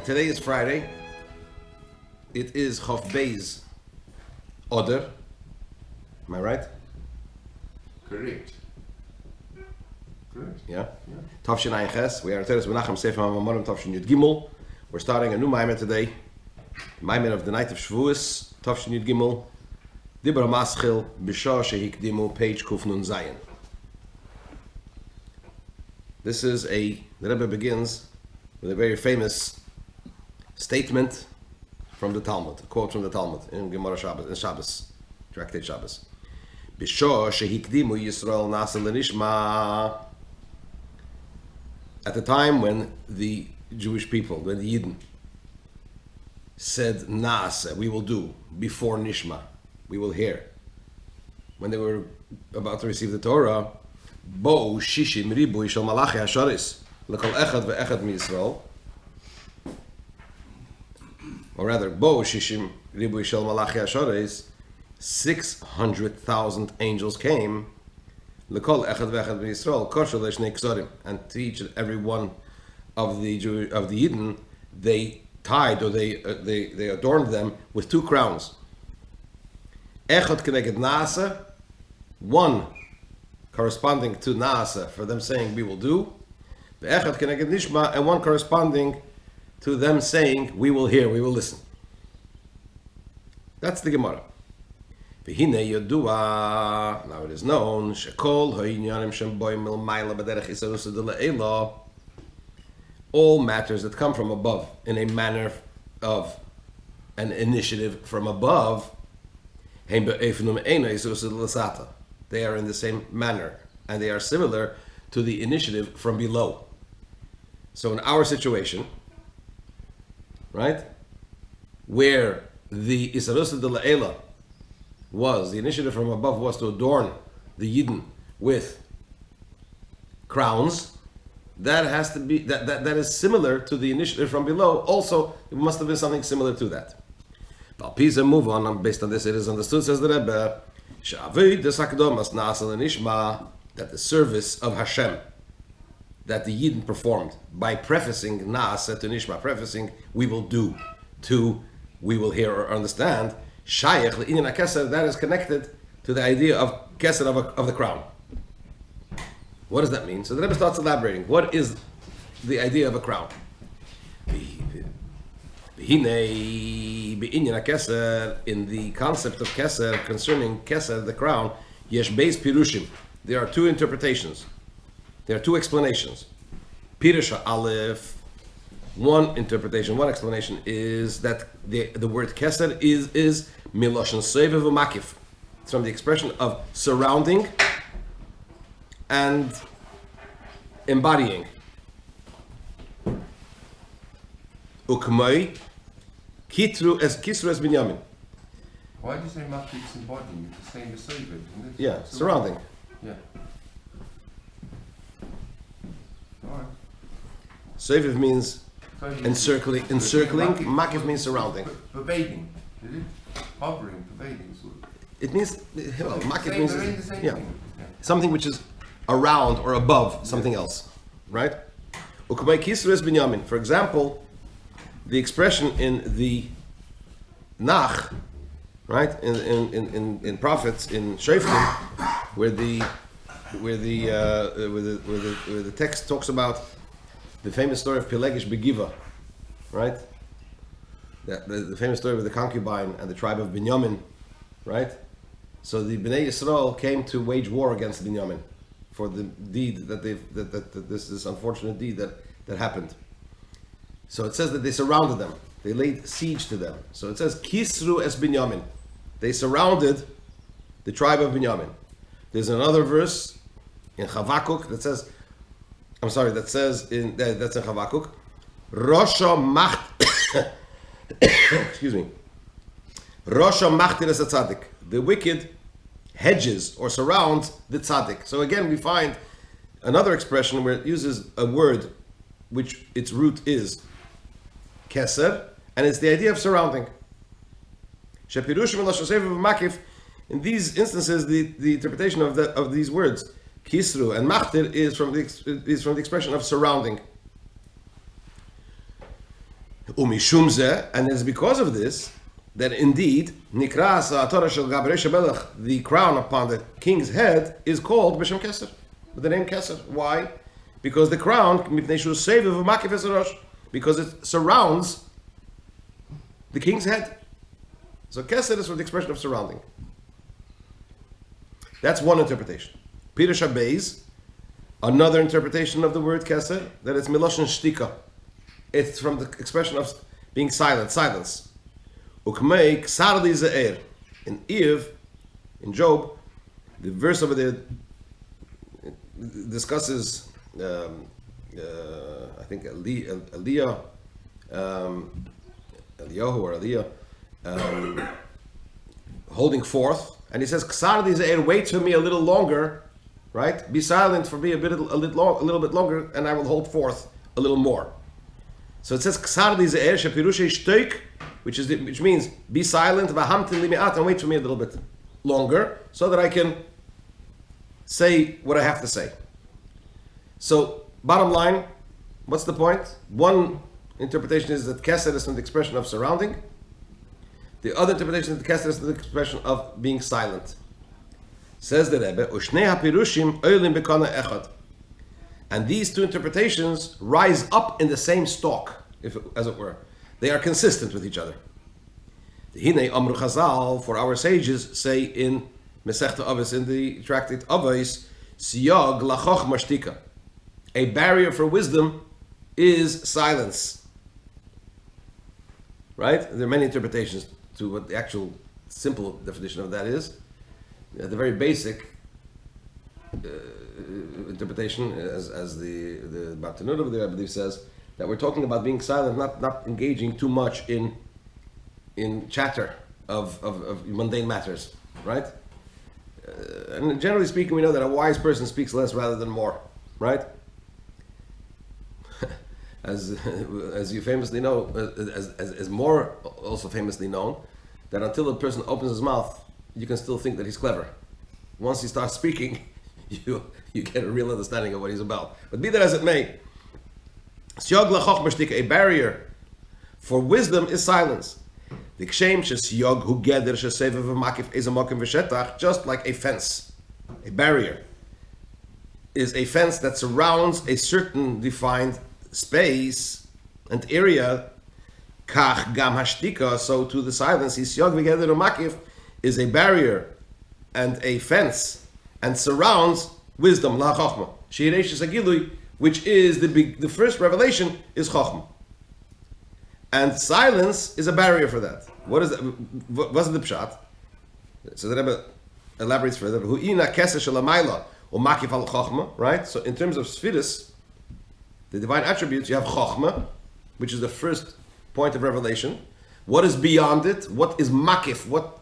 Today is Friday. It is Chof Beis Oder. Am I right? Correct. Yeah. Tavshin Ayin Ches. We are in Teres Menachem Sefer Mamar Tavshin Yud Gimel. We're starting a new Maimer today. Maimer of the night of Shavuos. Tavshin Yud Gimel. Dibra Maschil B'Shah Shehikdimu, page Kuf Nun Zayin. The Rebbe begins with a very famous statement from the Talmud, a quote from the Talmud in Gemara Shabbos, in Shabbos, Tractate Shabbos. B'Shah Shehikdimu Yisrael Nasa L'Nishma. At the time when the Jewish people, when the Yidden, said Nasa, we will do, before Nishma, we will hear. When they were about to receive the Torah, Bo Shishim Ribui Shal Malachi Hasharis L'Kol Echad Ve'Echad MiYisrael, or rather, Bo Shishim Ribui Shal Malachi Hasharis, 600,000 angels came, L'Kol Echad Ve'Echad MiYisrael Kosher Le'Shnei Ksorim, and to each and every one of the Yidden, they tied or they adorned them with two crowns. Echad Keneged Naasa, one corresponding to Naasa, for them saying we will do, Echad Keneged Nishma, and one corresponding to them saying we will hear, we will listen. That's the Gemara. V'hinei yodua, now it is known, shekol ha'inyanim shem boim milmayla b'derech isarusa de le'ela, all matters that come from above in a manner of an initiative from above, they are in the same manner, and they are similar to the initiative from below. So in our situation, right, where the Isarusa de La'ela was, the initiative from above was to adorn the Yidden with crowns, that has to be, that is similar to the initiative from below. Also, it must have been something similar to that. Pisa move on, and based on this it is understood, says the Rebbe, that the service of Hashem that the Yidden performed by prefacing Naaseh to Nishma, prefacing we will do to we will hear or understand, Shayach le'inyan HaKeser, that is connected to the idea of Keser of the crown. What does that mean? So the Rebbe starts elaborating. What is the idea of a crown? In the concept of Keser, concerning Keser, the crown, Yesh Beis Pirushim. There are two interpretations. There are two explanations. Pirush Aleph, one interpretation, one explanation is that the word Keser is Miloshen Sovev Umakif. It's from the expression of surrounding and embodying. Ukmai Kisru es Binyamin. Why do you say Makif's embodying? It's the same as Sovev, isn't it? Yeah, surrounding. Yeah. Alright. Sovev means encircling. Makif means surrounding. Pervading, is it? Hovering, pervading. Sort of. It means, Makif means the same yeah, thing. Yeah. something which is around or above something else, right? Ukmai Kisru es Binyamin. For example, the expression in the Nach, right, in prophets in Shehikdimu, where the text talks about the famous story of Pelegish Begiva, right? The famous story with the concubine and the tribe of Binyamin, right? So the Bnei Yisrael came to wage war against Binyamin for the deed that this unfortunate deed that happened. So it says that they surrounded them. They laid siege to them. So it says Kisru es Binyamin. They surrounded the tribe of Binyamin. There's another verse in Chavakuk that says that's in Chavakuk. Rosha macht excuse me. Rosha machtir es tzaddik. The wicked hedges or surrounds the tzaddik. So again, we find another expression where it uses a word which its root is keser, and it's the idea of surrounding. In these instances, the interpretation of these words, kisru and machtir, is from the expression of surrounding. Umishumze, and it's because of this that indeed Nikras Torah Shel Gab Reish HaMelech, the crown upon the king's head, is called B'Shem Keser, with the name Keser. Why? Because the crown, because it surrounds the king's head. So Keser is for the expression of surrounding. That's one interpretation. Pirush HaBeis, another interpretation of the word Keser, that it's Miloshen Shtika. It's from the expression of being silent, silence. Ukmei ksardi ze'er. In Eve, in Job, the verse over there discusses, I think Eliyahu or Aliyah, holding forth, and he says, "Ksardi ze'er, wait for me a little longer, right? Be silent for me a little bit longer, and I will hold forth a little more." So it says "Ksardi ze'er shepirushe shtoik," which means be silent, v'hamtin limi'at, and wait for me a little bit longer, so that I can say what I have to say. So, bottom line, what's the point? One interpretation is that Keser is from the expression of surrounding. The other interpretation is that Keser is from the expression of being silent. Says the Rebbe, Ushnei hapirushim oilim bekana echad. And these two interpretations rise up in the same stalk, as it were. They are consistent with each other. The Hinei Amru Chazal, for our sages, say in Masechta Avos, in the tractate Avos, Siyag lachochma shtika. A barrier for wisdom is silence. Right? There are many interpretations to what the actual simple definition of that is. The very basic interpretation, as the Bartanur over there, I believe, says that we're talking about being silent, not engaging too much in chatter of mundane matters, right? And generally speaking, we know that a wise person speaks less rather than more, right? As you famously know, as more also famously known, that until a person opens his mouth, you can still think that he's clever. Once he starts speaking, you get a real understanding of what he's about. But be that as it may, a barrier for wisdom is silence. Just like a fence, a barrier is a fence that surrounds a certain defined space and area. So to the silence, is a barrier and a fence and surrounds wisdom, which is the first revelation is Chochmah. And silence is a barrier for that. What is that? What's the pshat? So the Rebbe elaborates further. Right? So in terms of Sfiris, the divine attributes, you have Chochmah, which is the first point of revelation. What is beyond it? What is Makif? What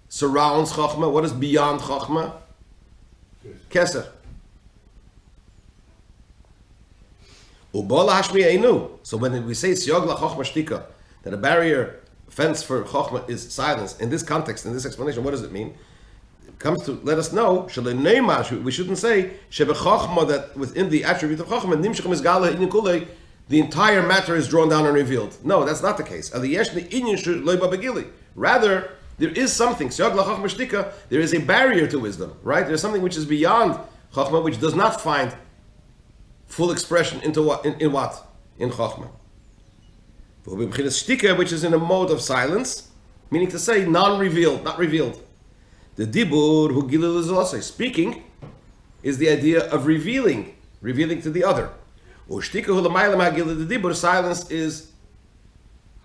surrounds Chochmah? What is beyond Chochmah? Keser. So when we say Siyog LaChochma Shtika, that a barrier, fence for Chochmah is silence, in this context, in this explanation, what does it mean? It comes to let us know, we shouldn't say, that within the attribute of Chochmah, the entire matter is drawn down and revealed. No, that's not the case. Rather, there is something, there is a barrier to wisdom, right? There's something which is beyond Chochmah, which does not find full expression into what? In what? In Chochmah. Which is in a mode of silence, meaning to say non-revealed, not revealed. The dibur hu gilul is also speaking is the idea of revealing to the other. The dibur, silence is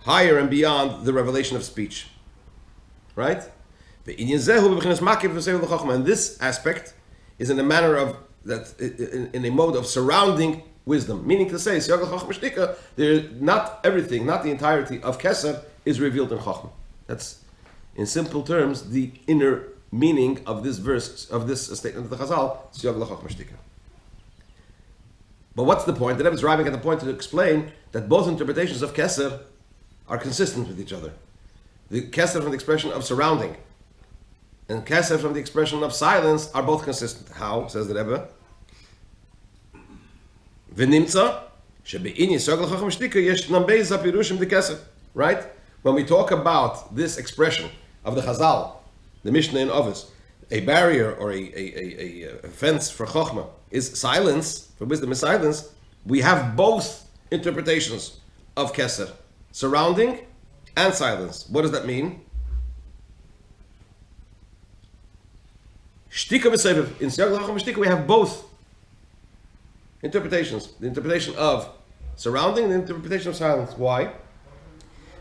higher and beyond the revelation of speech. Right? And this aspect is in a manner of that, in a mode of surrounding wisdom, meaning to say, not everything, not the entirety of Keser is revealed in Chochmah. That's, in simple terms, the inner meaning of this verse, of this statement of the Chazal, Siyog LaChochmah Shtika. But what's the point? The Rebbe is driving at the point to explain that both interpretations of Keser are consistent with each other. The Keser from the expression of surrounding and Keser from the expression of silence are both consistent. How? Says the Rebbe. V'nimtza Right? When we talk about this expression of the Chazal, the Mishnah in Ovis, a barrier or a fence for Chokhmah is silence, for wisdom is silence, we have both interpretations of Keser, surrounding and silence. What does that mean? Shtika v'seviv. In Siyag l'chacham v'shtika we have both interpretations. The interpretation of surrounding and the interpretation of silence. Why?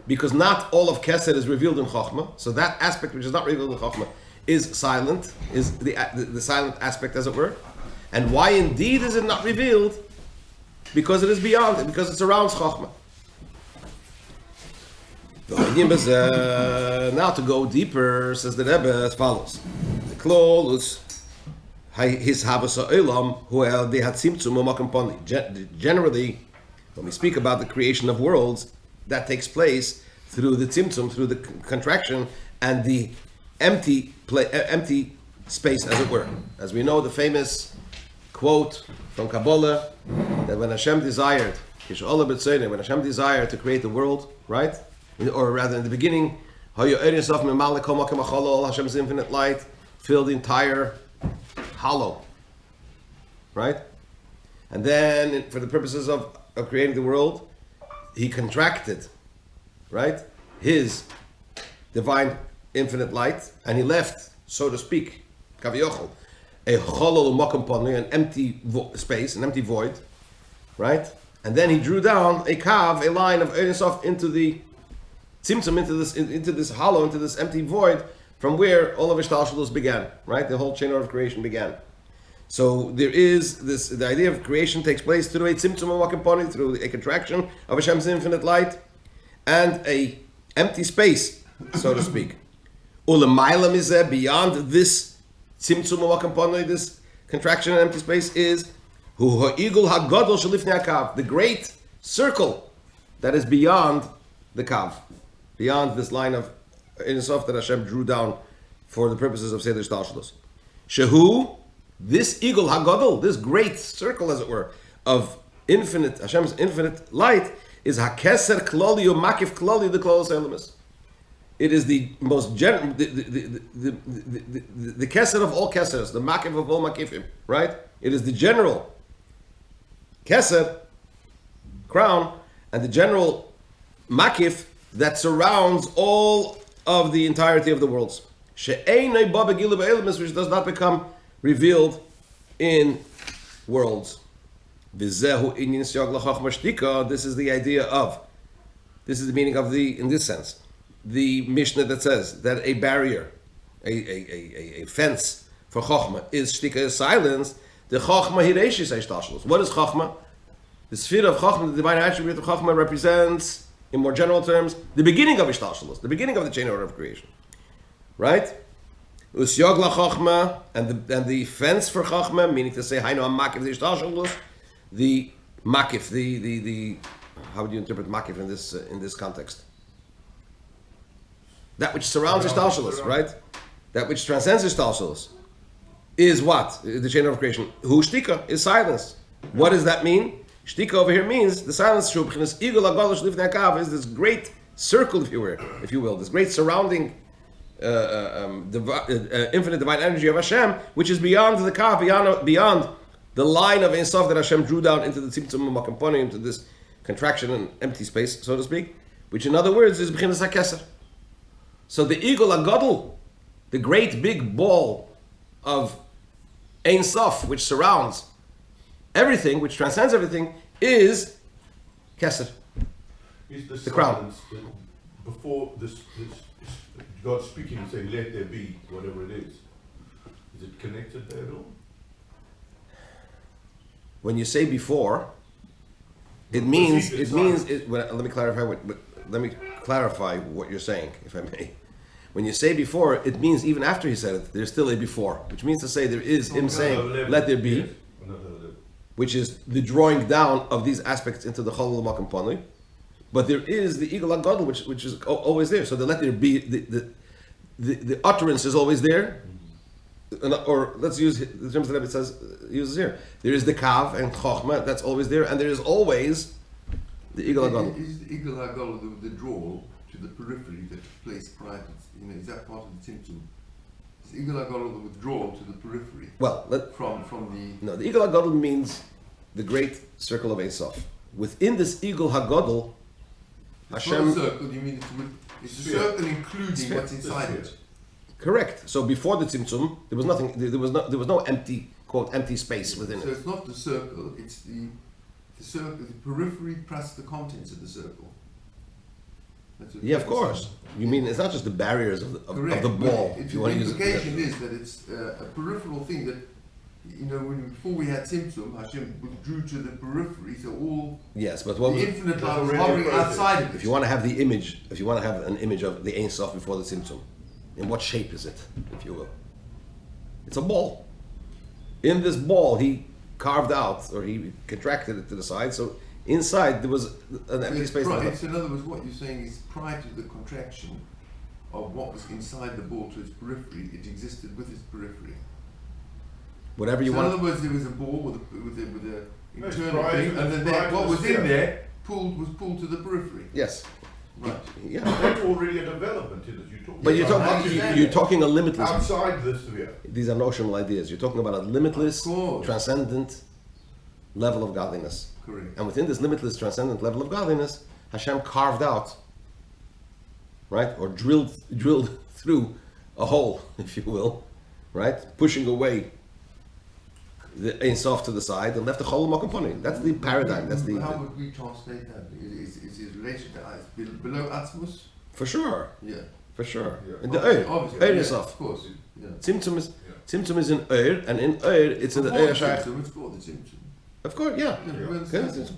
Because not all of Keser is revealed in Chokhmah. So that aspect which is not revealed in Chokhmah is silent, is the silent aspect, as it were. And why indeed is it not revealed? Because it is beyond it, because it surrounds Chokhmah. Now to go deeper, says the Rebbe as follows. The Klolus, his Havasa Olam, who they had Tzimtzum u'Makom Poni. Generally, when we speak about the creation of worlds, that takes place through the Tzimtzum, through the contraction, and the empty space, as it were. As we know, the famous quote from Kabbalah, that when Hashem desired, when Hashem desired to create the world, right? Or rather, in the beginning, Hashem's infinite light filled the entire hollow, right? And then, for the purposes of creating the world, he contracted, right, his divine infinite light, and he left, so to speak, kaviyochel, a cholol u'makom poni, an empty space, an empty void, right? And then he drew down a kav, a line of Ein Sof into the Tzimtzum, into this hollow, into this empty void, from where all of Ishtalshalos began, right? The whole chain of creation began. So there is this, the idea of creation takes place through a Tzimtzum u'makom poni, through a contraction of Hashem's infinite light, and a empty space, so to speak. Ulemaylam is there, beyond this Tzimtzum u'makom poni, this contraction and empty space, is Hu ha'igul ha'gadol shelifnei ha'kav, the great circle that is beyond the kav, beyond this line of Ein Sof that Hashem drew down for the purposes of Seder Shtalshalos. Shehu, this igul hagadol, this great circle, as it were, of infinite Hashem's infinite light, is hakeser klali or makif klali the klolos elemis. It is the most general, the keser of all kesers, the makif of all makifim, right? It is the general keser, crown, and the general makif that surrounds all of the entirety of the worlds. She'einay ba begilu ba'elemis, which does not become revealed in worlds. V'zehu inyan siyag l'chachma shtika. This is the idea of, this is the meaning of the, in this sense, the Mishnah that says that a barrier, a fence for chachma is shtika, is silence. The chachma hireshis ha'ishtalshalos. What is chachma? The sphere of chachma, the divine attribute of chachma, represents, in more general terms, the beginning of ishtalshalos, the beginning of the chain order of creation, right? Usyog la chachma, and the fence for chachma, meaning to say hayno makif the ishtalshalos, the makif, the how would you interpret makif in this context? That which surrounds ishtalshalos, right? That which transcends ishtalshalos is what? The chain of creation. Hu shtika is silence. What does that mean? Shtika over here means the silence is this great circle, if you will, this great surrounding infinite divine energy of Hashem, which is beyond the kav, beyond the line of Ein Sof that Hashem drew down into the Tzimtzum u'Makom Poni, into this contraction and empty space, so to speak, which in other words is B'chinas HaKeser. So the Igul HaGadol, the great big ball of Ein Sof, which surrounds everything, which transcends everything, is Keser, is the crown. Before this God speaking and saying, let there be, whatever it is it connected there at all? When you say before, it means, let me clarify what you're saying, if I may. When you say before, it means even after he said it, there's still a before, which means to say there is him saying, let there be, which is the drawing down of these aspects into the Cholol Makom Poni. But there is the Igul HaGadol, which is always there. So the let there be, the utterance is always there. or let's use the terms that it says uses here. There is the kav and chokhmah, that's always there, and there is always the igul hagadol. Is the igul hagadol the draw to the periphery that took place prior to, is that part of the symptom? Is the igul hagadol the withdrawal to the periphery? Well, from the... No, the igul hagadol means the great circle of Esav. Within this igul hagadol, It's Hashem... not a circle, you mean it's a circle including Sphere. what's inside it. Correct. So before the tzimtzum, there was nothing. There was no empty, quote, empty space within So it. it's not the circle, it's the circle, the periphery plus the contents of the circle. That's what Yeah, of it's course. saying. You mean it's not just the barriers of the Correct, ball. but If you want to the use it. implication is that it's a peripheral thing that, before we had Tzimtzum, Hashem withdrew to the periphery, so all Yes, but what the was, infinite That's light was already hovering perfect. outside of it. if you want to have the image, if you want to have an image of the Ein Sof before the tzimtzum, in what shape is it, if you will? It's a ball. In this ball, he carved out, or he contracted it to the side, so inside there was an empty space. So in other words, what you're saying is prior to the contraction of what was inside the ball to its periphery, it existed with its periphery. Whatever you So in want. other words, there was a ball with a No, it's internal prior thing, to- and then prior to what the was sphere. in there was pulled to the periphery. Yes. Right. Yeah. That's already a development in it. But you're I talking. understand You're that. talking a limitless. outside the sphere. These are notional ideas. You're talking about a limitless, Of course. transcendent level of godliness. Correct. And within this limitless, transcendent level of godliness, Hashem carved out, right, or drilled through a hole, if you will, right, pushing away the Ein Sof to the side and left the Chol Makaponi. That's the paradigm. That's How the would we translate that? Is his relation to eyes below Atzmus? for sure, Yeah. for sure. Yeah. In the Obviously, Eir yeah, is of off. course. Yeah. Tzimtzum is in Eir, and in Eir it's in the Before Eir the Shach. symptom, it's called the symptom. Of course, yeah. Yeah, we Okay, understand that's that. it.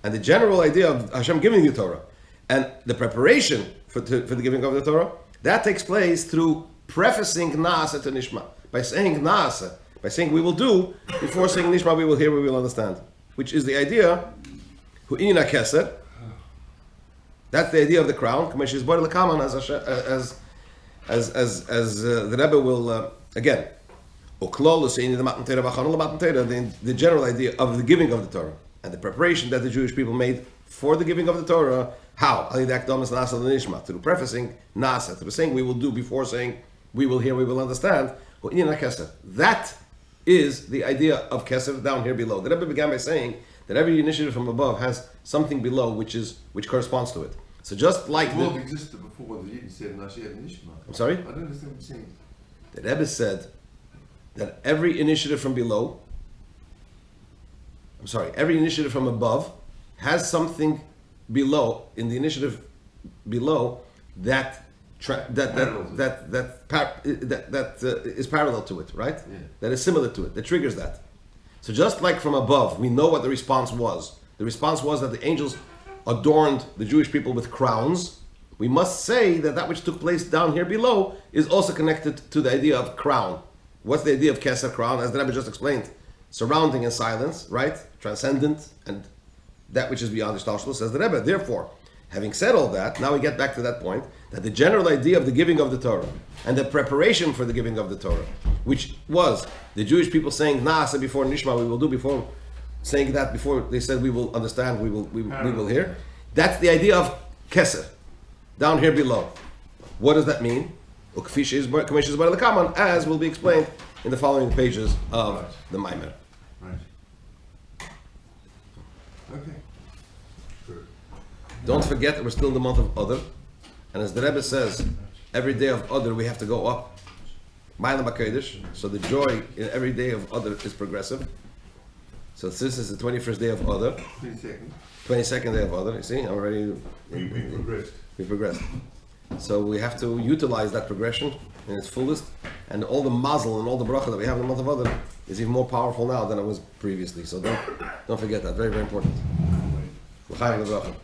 And the general idea of Hashem giving the Torah and the preparation for the giving of the Torah, that takes place through prefacing Naasa to Nishma. By saying Naasa, by saying we will do, before saying Nishma we will hear, we will understand. Which is the idea, Hu Inina Keser, that's the idea of the crown, as the Rebbe will, again, the general idea of the giving of the Torah and the preparation that the Jewish people made for the giving of the Torah. How? Through prefacing Nasa, through saying we will do before saying we will hear, we will understand. That is the idea of Keser down here below. The Rebbe began by saying that every initiative from above has something below which corresponds to it. So just like The world existed before the Yidden said Nasher and Nishma. I'm sorry? I don't understand what you're saying. The Rebbe said that every initiative from below, every initiative from above has something below, in the initiative below, that is parallel to it, right? Yeah. That is similar to it, that triggers that. So just like from above, we know what the response was. The response was that the angels adorned the Jewish people with crowns. We must say that that which took place down here below is also connected to the idea of crown. What's the idea of Keser, crown? As the Rebbe just explained, surrounding in silence, right? Transcendent, and that which is beyond Ishtalshlut, says the Rebbe. Therefore, having said all that, now we get back to that point, that the general idea of the giving of the Torah and the preparation for the giving of the Torah, which was the Jewish people saying Naasa before Nishma, we will do, before saying that, before they said we will understand, we will hear. That's the idea of Keser, down here below. What does that mean? As will be explained in the following pages of the Mamar. Right. Okay. Sure. Don't forget that we're still in the month of Adar, and as the Rebbe says, every day of Adar we have to go up. Ma'alim HaKodesh. So the joy in every day of Adar is progressive. So this is the 21st day of Adar, 22nd. 22nd day of Adar. You see, I'm already We progressed. we progressed. So we have to utilize that progression in its fullest, and all the mazel and all the bracha that we have in the month of Adar is even more powerful now than it was previously. So don't forget that. Very, very important. L'chaim v'bracha.